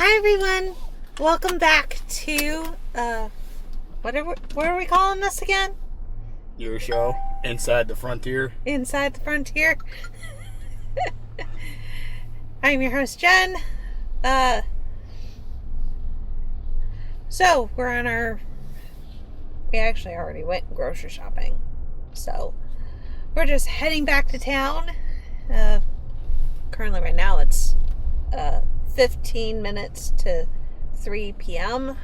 Hi everyone, welcome back to what are we calling this again? Your show, Inside the Frontier. Inside the Frontier. I'm your host Jen. So we're on we actually already went grocery shopping, so we're just heading back to town. Currently right now it's 15 minutes to 3 p.m.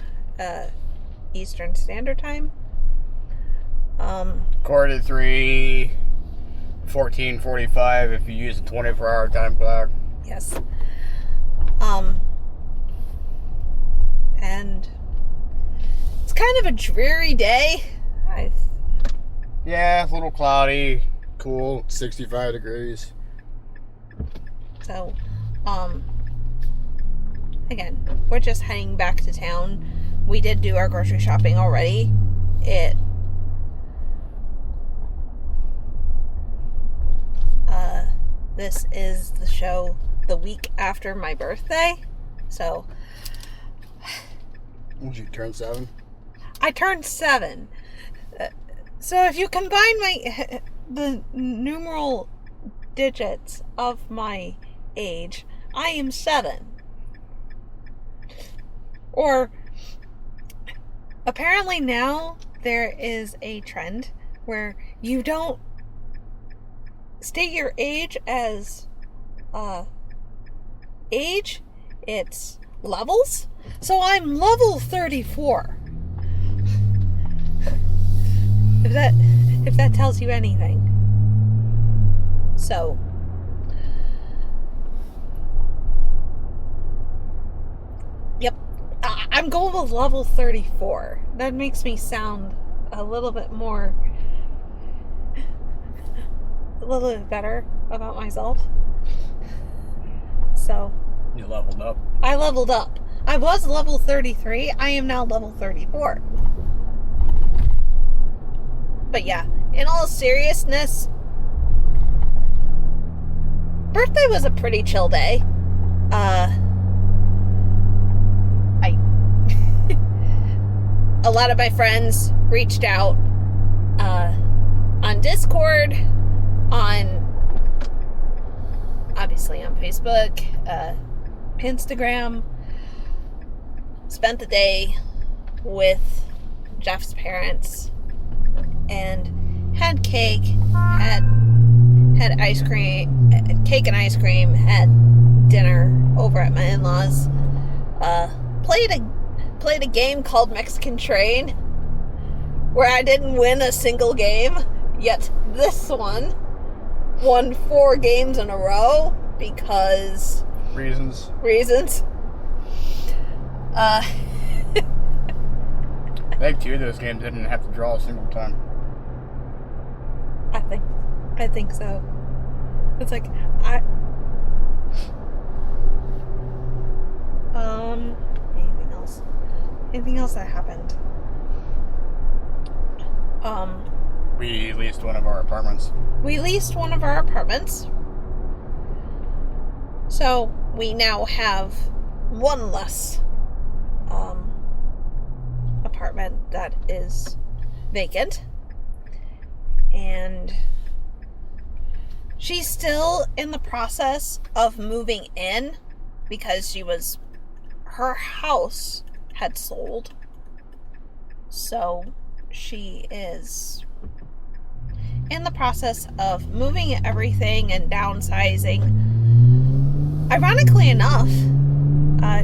Eastern Standard Time. Quarter to 3, 14:45 if you use a 24-hour time clock. Yes. And it's kind of a dreary day. Yeah, it's a little cloudy, cool, 65 degrees. So, again, we're just heading back to town. We did do our grocery shopping already. This is the show the week after my birthday. So, Did you turn 7? I turned 7. So if you combine the numeral digits of my age, I am 7. Or apparently now there is a trend where you don't state your age as age, it's levels. So I'm level 34. If that tells you anything. So yep, I'm going with level 34. That makes me sound a little bit better about myself. So You leveled up. I leveled up. I was level 33. I am now level 34. But yeah, in all seriousness, birthday was a pretty chill day. A lot of my friends reached out on Discord, obviously on Facebook, Instagram. Spent the day with Jeff's parents and had cake, had ice cream, cake and ice cream, had dinner over at my in-laws. Played a game called Mexican Train, where I didn't win a single game, yet this one won 4 games in a row because Reasons. Uh, I think 2 of those games didn't have to draw a single time. I think so. It's like anything else that happened? We leased one of our apartments. So we now have one less apartment that is vacant, and she's still in the process of moving in because her house had sold, so she is in the process of moving everything and downsizing. Ironically enough,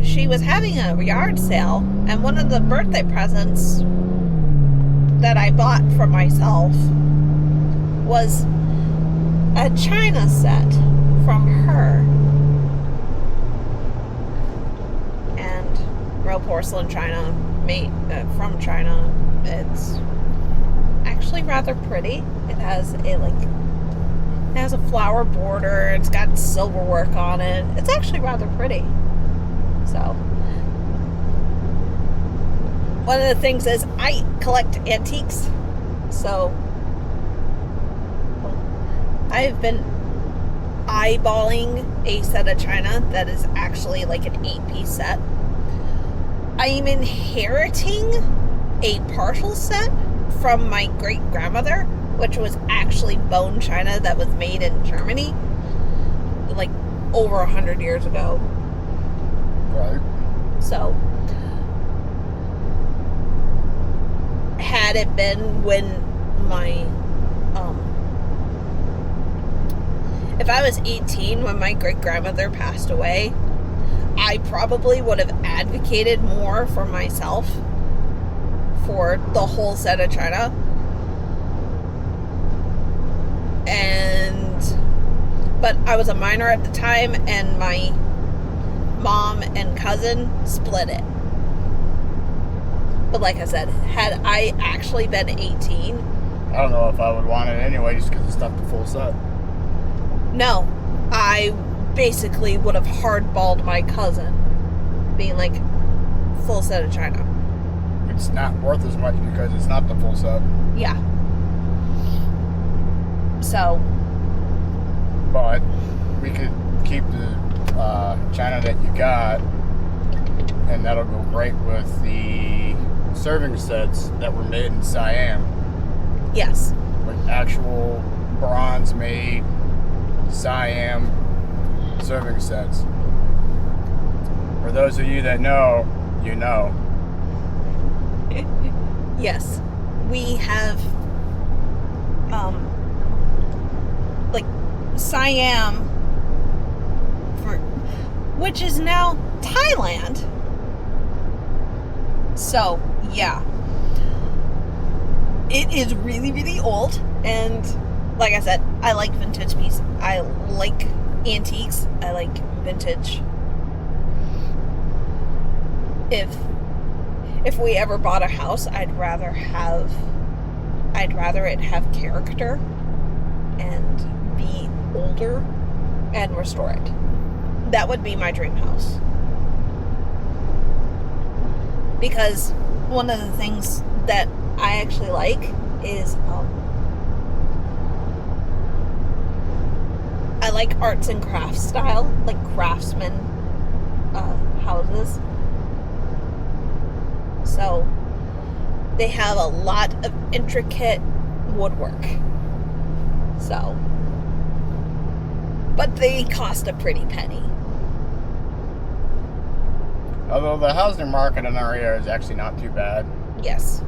she was having a yard sale, and one of the birthday presents that I bought for myself was a china set from her. And real porcelain china made from China. It's actually rather pretty. It has a flower border. It's got silver work on it. It's actually rather pretty. So, one of the things is I collect antiques. So, I've been eyeballing a set of china that is actually like an 8-piece set. I'm inheriting a partial set from my great-grandmother, which was actually bone china that was made in Germany, like, over 100 years ago. Right. So, had it been when my, if I was 18 when my great-grandmother passed away, I probably would have advocated more for myself for the whole set of china. But I was a minor at the time, and my mom and cousin split it. But like I said, had I actually been 18... I don't know if I would want it anyway, just because it's not the full set. No. I basically would have hardballed my cousin, being like, full set of china. It's not worth as much because it's not the full set. Yeah. So... But we could keep the china that you got, and that'll go great with the serving sets that were made in Siam. Yes. With actual bronze-made Siam serving sets. For those of you that know, you know. Yes. We have, like, Siam, which is now Thailand. So, yeah. It is really, really old, and like I said, I like vintage pieces. I like antiques. I like vintage. If we ever bought a house, I'd rather it have character and be older and restore it. That would be my dream house. Because one of the things that I actually like is I like arts and crafts style, like craftsman houses. So they have a lot of intricate woodwork. So, but they cost a pretty penny. Although the housing market in our area is actually not too bad. Yes.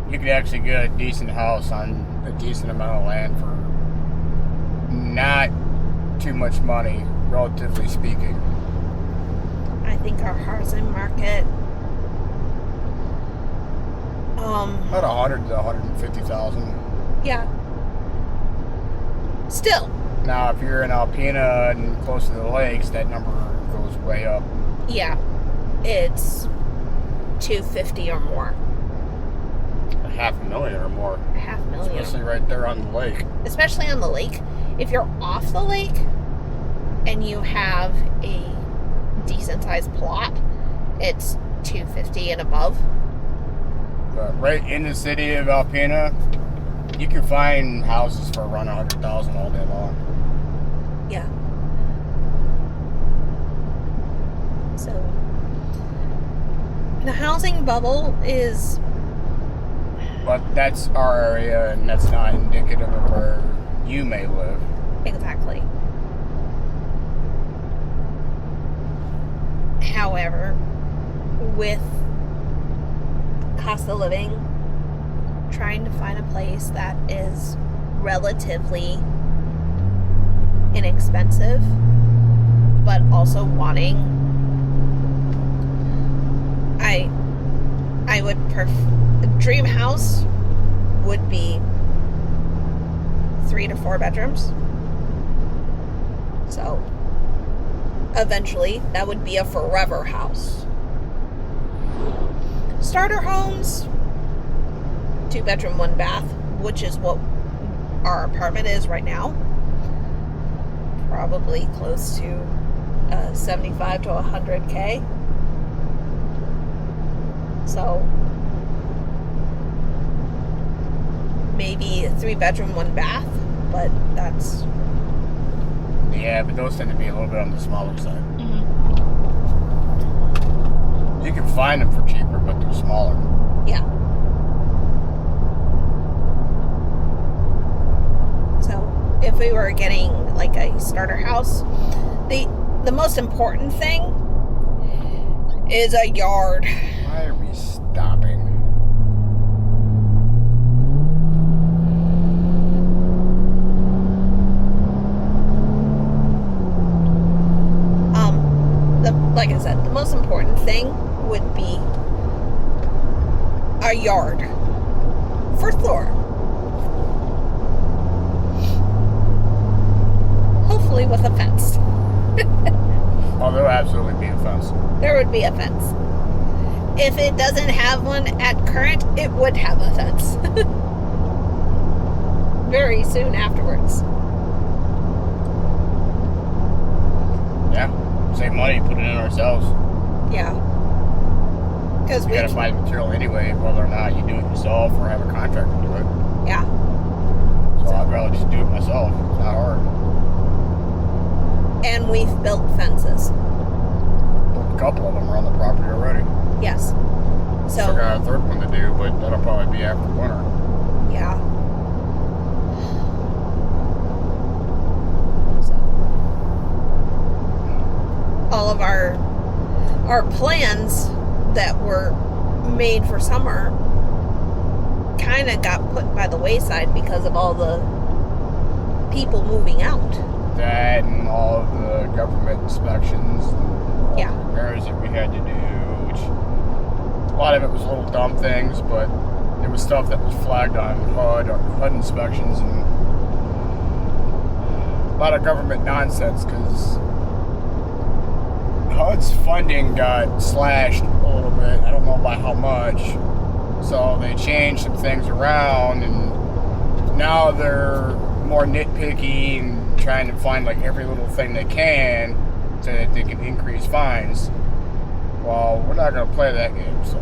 You could actually get a decent house on a decent amount of land for not too much money, relatively speaking. I think our housing market, about 100 to 150,000. Yeah. Still. Now, if you're in Alpena and close to the lakes, that number goes way up. Yeah. It's 250 or more. $500,000 or more. $500,000. Especially right there on the lake. Especially on the lake. If you're off the lake and you have a decent sized plot, it's 250 and above. But right in the city of Alpena, you can find houses for around 100,000 all day long. Yeah. So the housing bubble is... But that's our area, and that's not indicative of where you may live. Exactly. However, with cost of living, trying to find a place that is relatively inexpensive, but also wanting, I would a dream house would be 3 to 4 bedrooms. So eventually that would be a forever house. Starter homes, 2 bedroom, 1 bath, which is what our apartment is right now. Probably close to 75 to 100K. So maybe a 3 bedroom, 1 bath, but that's... Yeah, but those tend to be a little bit on the smaller side. Mm-hmm. You can find them for cheaper, but they're smaller. Yeah. So if we were getting like a starter house, the most important thing is a yard. Why are we stopping? Like I said, the most important thing would be a yard. First floor. Hopefully with a fence. Oh, there'll absolutely be a fence. There would be a fence. If it doesn't have one at current, it would have a fence. Very soon afterwards. Yeah. Save money, put it in ourselves. Yeah. Because we gotta buy the material anyway, whether or not you do it yourself or have a contractor do it. Yeah. So I'd rather just do it myself. It's not hard. And we've built fences. A couple of them are on the property already. Yes. So Still got a third one to do, but that'll probably be after winter. Yeah. So all of our plans that were made for summer kind of got put by the wayside because of all the people moving out. That and all of the government inspections and all Yeah. the repairs that we had to do, which a lot of it was little dumb things, but it was stuff that was flagged on HUD inspections, and a lot of government nonsense because HUD's funding got slashed a little bit. I don't know by how much. So they changed some things around, and now they're more nitpicky and trying to find like every little thing they can so that they can increase fines. Well, we're not going to play that game, so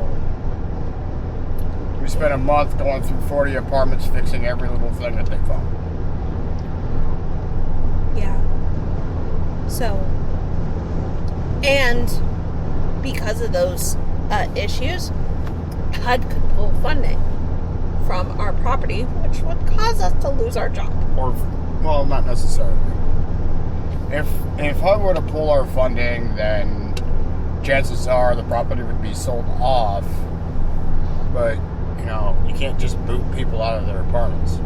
we spent a month going through 40 apartments fixing every little thing that they found. Yeah. So, and because of those issues, HUD could pull funding from our property, which would cause us to lose our job. Or, well, not necessarily. If HUD were to pull our funding, then chances are the property would be sold off. But, you know, you can't just boot people out of their apartments.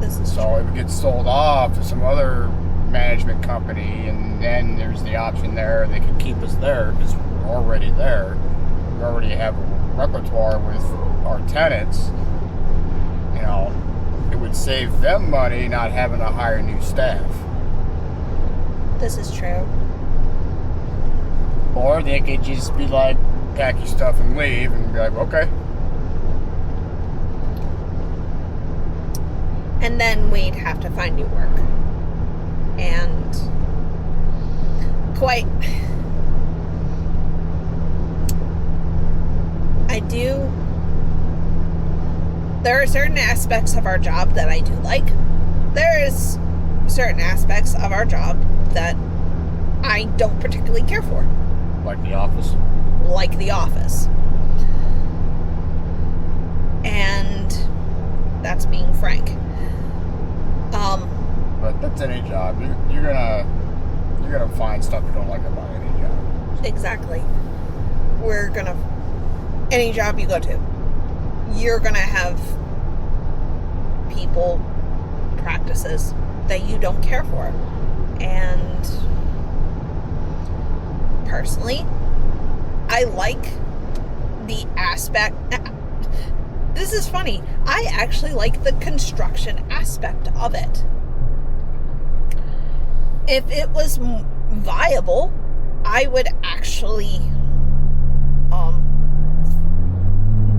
This is So it would get sold off to some other management company, and then there's the option there they could keep us there because we're already there. We already have a repertoire with our tenants. You know, it would save them money not having to hire new staff. This is true. Or they could just be like, pack your stuff and leave, and be like, okay. And then we'd have to find new work. And there are certain aspects of our job that I do like. There's certain aspects of our job that I don't particularly care for. Like The Office. Like The Office. And that's being frank. But that's any job. You're gonna find stuff you don't like about any job. Exactly. Any job you go to, you're gonna have people, practices that you don't care for. And personally, I like the aspect. This is funny. I actually like the construction aspect of it. If it was viable, I would actually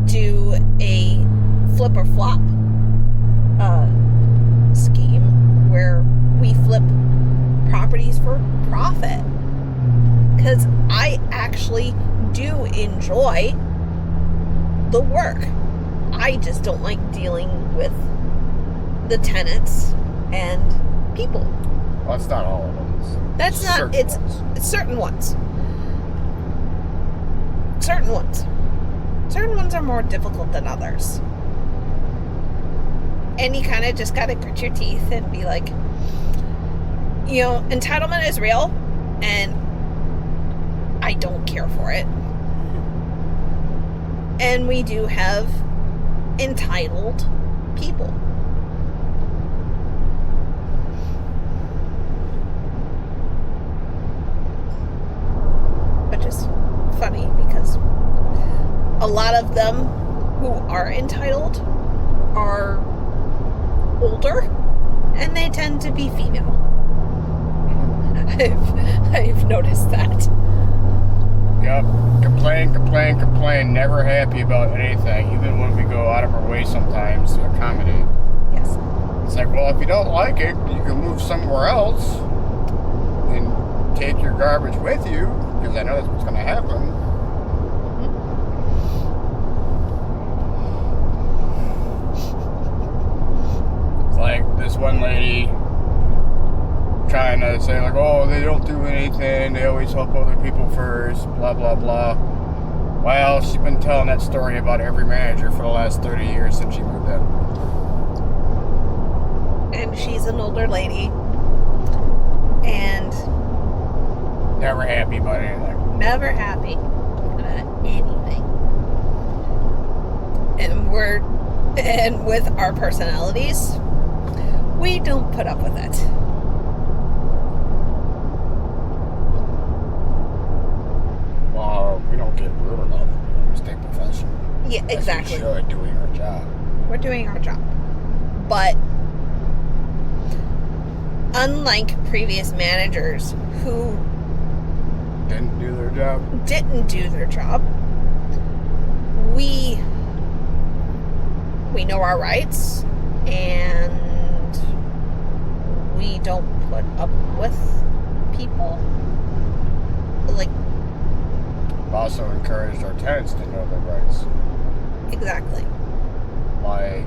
do a flip or flop scheme where we flip properties for profit. Because I actually do enjoy the work. I just don't like dealing with the tenants and people. Well, that's not all of them. That's not, it's certain ones. certain ones. Certain ones are more difficult than others. And you kind of just got to grit your teeth and be like, entitlement is real, and I don't care for it. And we do have entitled people. Which is funny because a lot of them who are entitled are older, and they tend to be female. I've noticed that. Yep. Complain. Never happy about anything, even when we go out of our way sometimes to accommodate. Yes. It's like, well, if you don't like it, you can move somewhere else and take your garbage with you, because I know that's what's going to happen. It's like this one lady trying to say, like, oh, they don't do anything, they always help other people first, blah, blah, blah. Well, she's been telling that story about every manager for the last 30 years since she moved in. And she's an older lady. And never happy about anything. Never happy about anything. And with our personalities, we don't put up with it. We don't get rude enough. We stay professional. Yeah, exactly. We should, doing our job. We're doing our job. But unlike previous managers who didn't do their job, we know our rights, and we don't put up with people. Like, we've also encouraged our tenants to know their rights. Exactly. Like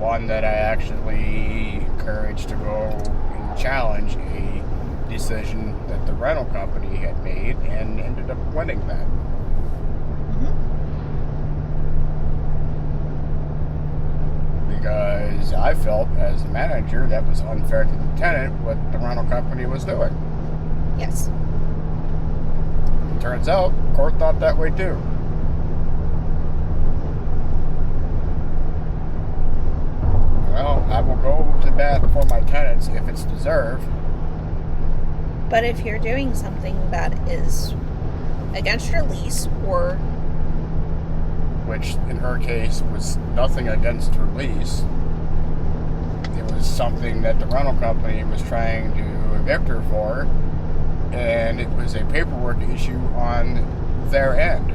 one that I actually encouraged to go and challenge a decision that the rental company had made, and ended up winning that. Because I felt as a manager that was unfair to the tenant what the rental company was doing. Yes. Turns out, the court thought that way too. Well, I will go to bat for my tenants if it's deserved. But if you're doing something that is against your lease, or... which in her case was nothing against her lease. It was something that the rental company was trying to evict her for, and it was a paperwork issue on their end.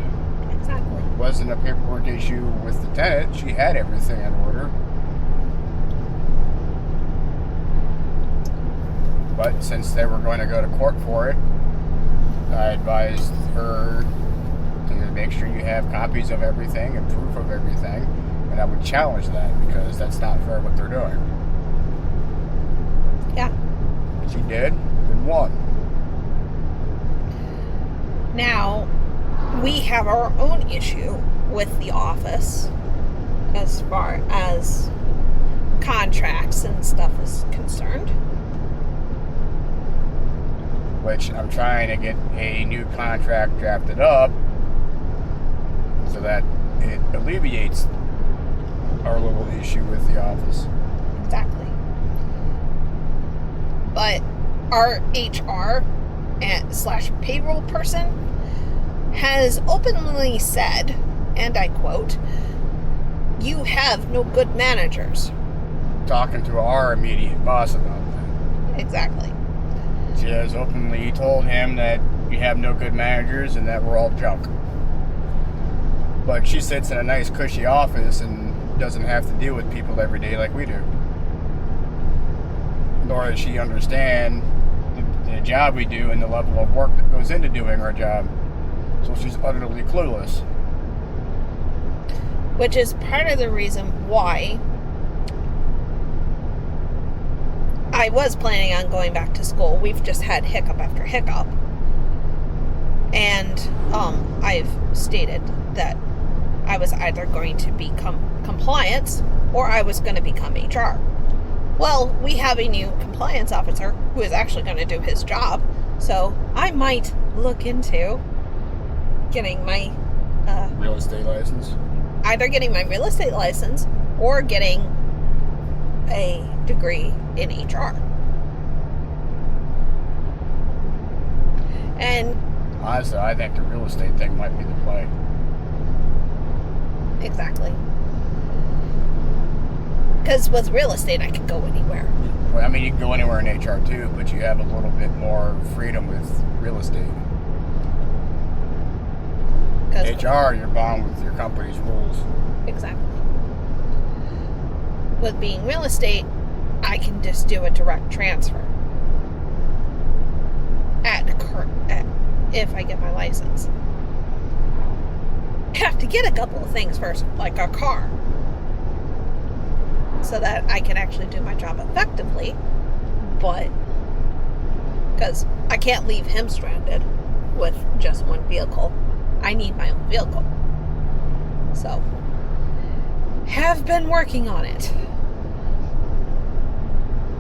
Exactly. It wasn't a paperwork issue with the tenant. She had everything in order. But since they were going to go to court for it, I advised her to make sure you have copies of everything and proof of everything, and I would challenge that, because that's not fair what they're doing. Yeah. She did, and won. Now, we have our own issue with the office as far as contracts and stuff is concerned. Which I'm trying to get a new contract drafted up so that it alleviates our little issue with the office. Exactly. But our HR / payroll person has openly said, and I quote, "You have no good managers." Talking to our immediate boss about that. Exactly. She has openly told him that you have no good managers and that we're all junk. But she sits in a nice cushy office and doesn't have to deal with people every day like we do. Nor does she understand the job we do and the level of work that goes into doing our job. So she's utterly clueless. Which is part of the reason why I was planning on going back to school. We've just had hiccup after hiccup. And I've stated that I was either going to become compliance or I was going to become HR. Well, we have a new compliance officer who is actually going to do his job, so I might look into getting my real estate license. Either getting my real estate license or getting a degree in HR. And honestly, I think the real estate thing might be the play. Exactly. Because with real estate, I can go anywhere. Well, I mean, you can go anywhere in HR too, but you have a little bit more freedom with real estate. HR, you're bound with your company's rules. Exactly. With being real estate, I can just do a direct transfer if I get my license. I have to get a couple of things first, like a car, so that I can actually do my job effectively, but because I can't leave him stranded with just one vehicle. I need my own vehicle. So, have been working on it.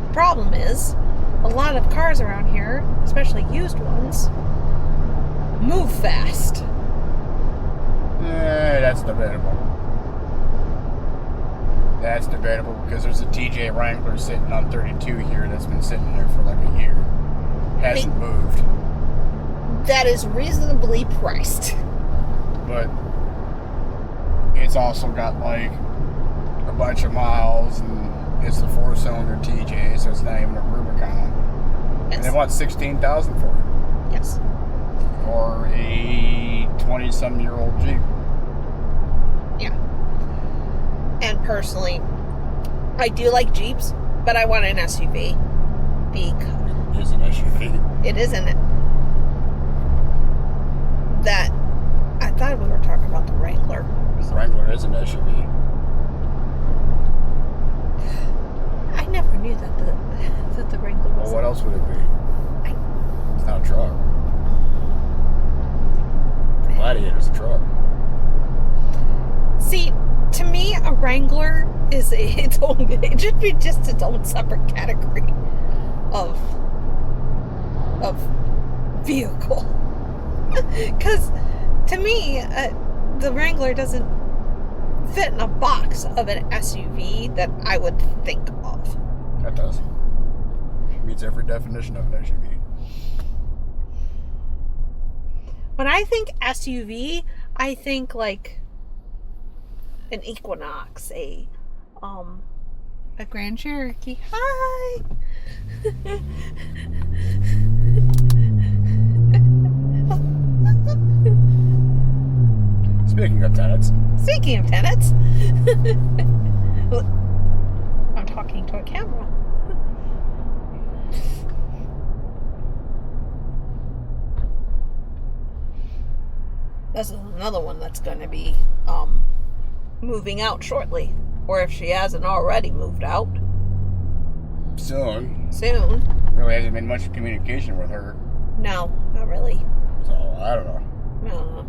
The problem is, a lot of cars around here, especially used ones, move fast. That's debatable. That's debatable because there's a TJ Wrangler sitting on 32 here that's been sitting there for like a year. Hasn't moved. That is reasonably priced. But it's also got like a bunch of miles and it's a 4-cylinder TJ, so it's not even a Rubicon. Yes. And they want $16,000 for it. Yes. For a 20-some-year-old Jeep. Yeah. And personally, I do like Jeeps, but I want an SUV. It is an SUV. It isn't. That, I thought we were talking about the Wrangler. The Wrangler is an SUV. I never knew that the Wrangler was. Well, what else would it be? It's not a truck. Gladiator's a truck. See, to me, a Wrangler is its own. It should be just its own separate category of vehicle. Because to me, the Wrangler doesn't fit in a box of an SUV that I would think of. That does. Meets every definition of an SUV. When I think SUV, I think like an Equinox, a Grand Cherokee. Hi. Speaking of tenants. Speaking of tenants. I'm talking to a camera. This is another one that's going to be moving out shortly. Or if she hasn't already moved out. Soon. Really hasn't been much communication with her. No, not really. So, I don't know. No.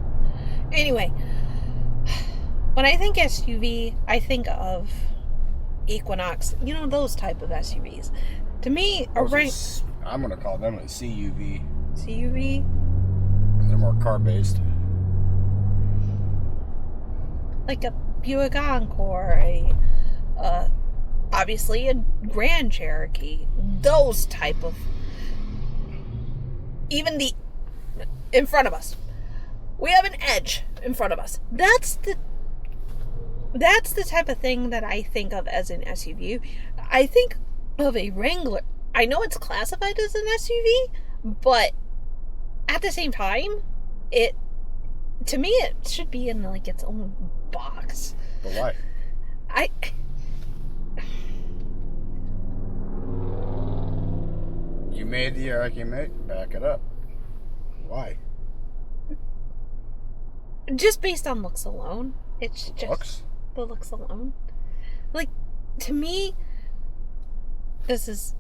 Anyway, when I think SUV, I think of Equinox. You know, those type of SUVs. To me, I'm going to call them a CUV. CUV? They're more car-based. Like a Buick Encore, obviously a Grand Cherokee, those type of, even in front of us, we have an Edge in front of us. That's the type of thing that I think of as an SUV. I think of a Wrangler. I know it's classified as an SUV, but at the same time, to me, it should be in like its own box. But why? You made the argument. Back it up. Why? Just based on looks alone. It's just looks? The looks alone. Like, to me, this is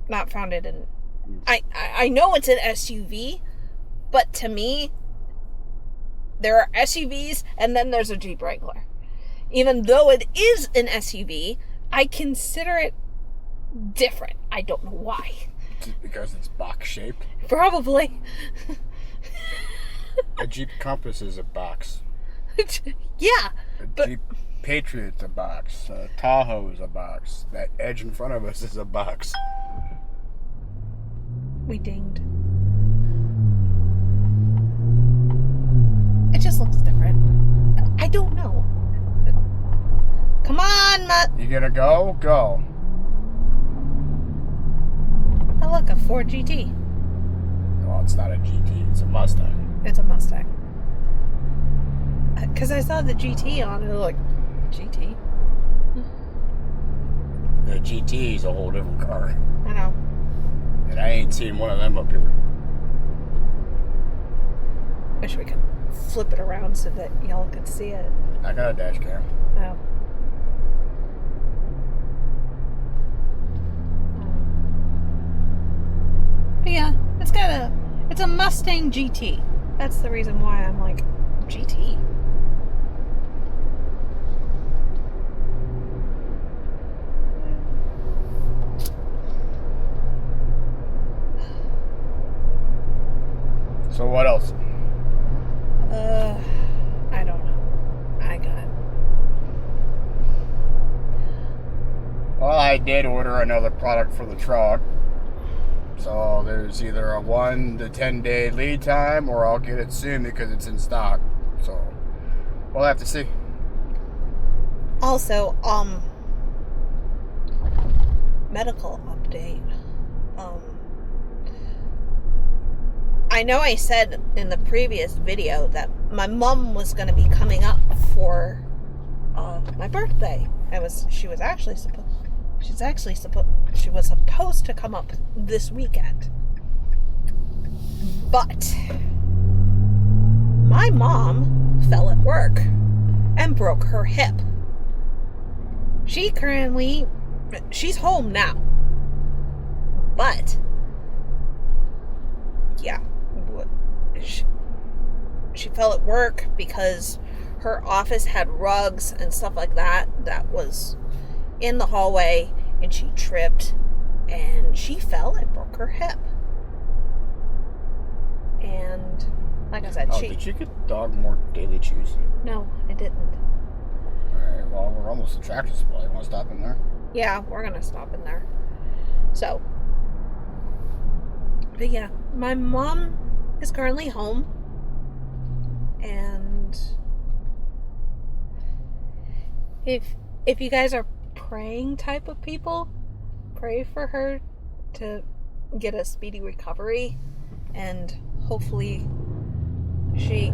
not founded in. I know it's an SUV, but to me, There are SUVs, and then there's a Jeep Wrangler. Even though it is an SUV, I consider it different. I don't know why. Just because it's box shaped? Probably. A Jeep Compass is a box. Yeah. Jeep Patriot's a box. Tahoe is a box. That Edge in front of us is a box. We dinged. It just looks different. I don't know. Come on, Mutt. You gonna go? Go. Oh, look, a Ford GT. Well, it's not a GT. It's a Mustang. It's a Mustang. Because I saw the GT on it, like, GT? The GT is a whole different car. I know. And I ain't seen one of them up here. Wish we could flip it around so that y'all could see it. I got a dash cam. Oh. But yeah, it's a Mustang GT. That's the reason why I'm like, GT. So what else? I don't know. I got. Well, I did order another product for the truck. So there's either a 1 to 10 day lead time, or I'll get it soon because it's in stock. So we'll have to see. Also, medical update. I know I said in the previous video that my mom was going to be coming up for my birthday. She was supposed to come up this weekend. But my mom fell at work and broke her hip. She's home now. But yeah, she fell at work because her office had rugs and stuff like that was in the hallway, and she tripped and she fell and broke her hip. And like I said, did you get the dog more daily chews? No, I didn't. Alright, well, we're almost at Tractor Supply. You want to stop in there? Yeah, we're gonna stop in there. So, but yeah, my mom is currently home, and if you guys are praying type of people, pray for her to get a speedy recovery, and hopefully she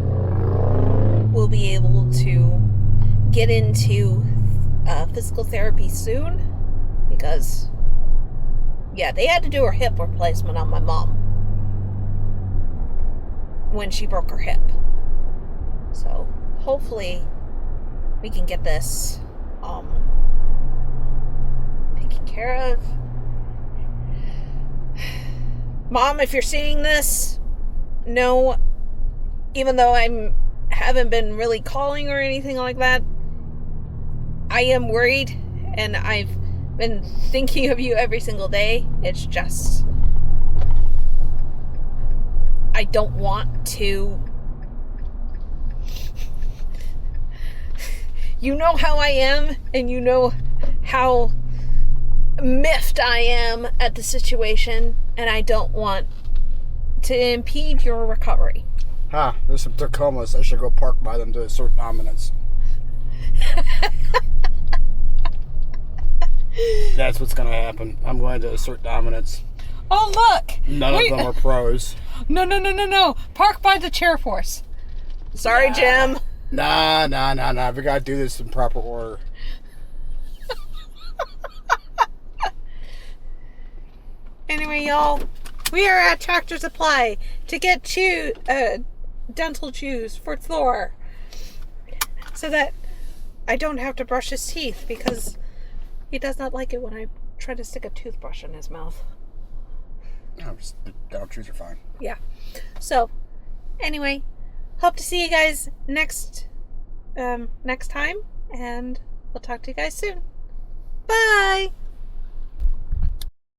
will be able to get into physical therapy soon, because yeah, they had to do her hip replacement on my mom when she broke her hip. So hopefully we can get this taken care of. Mom, if you're seeing this, no, even though I haven't been really calling or anything like that, I am worried, and I've been thinking of you every single day. It's just, I don't want to. You know how I am, and you know how miffed I am at the situation, and I don't want to impede your recovery. There's some Tacomas. I should go park by them to assert dominance. That's what's going to happen. I'm going to assert dominance. Oh, look! None of them are pros. No. Park by the chair force. Sorry, Jim. Nah. We got to do this in proper order. Anyway, y'all, we are at Tractor Supply to get dental chews for Thor, so that I don't have to brush his teeth, because he does not like it when I try to stick a toothbrush in his mouth. No, dental chews are fine. Yeah. So, anyway, hope to see you guys next time, and we'll talk to you guys soon. Bye!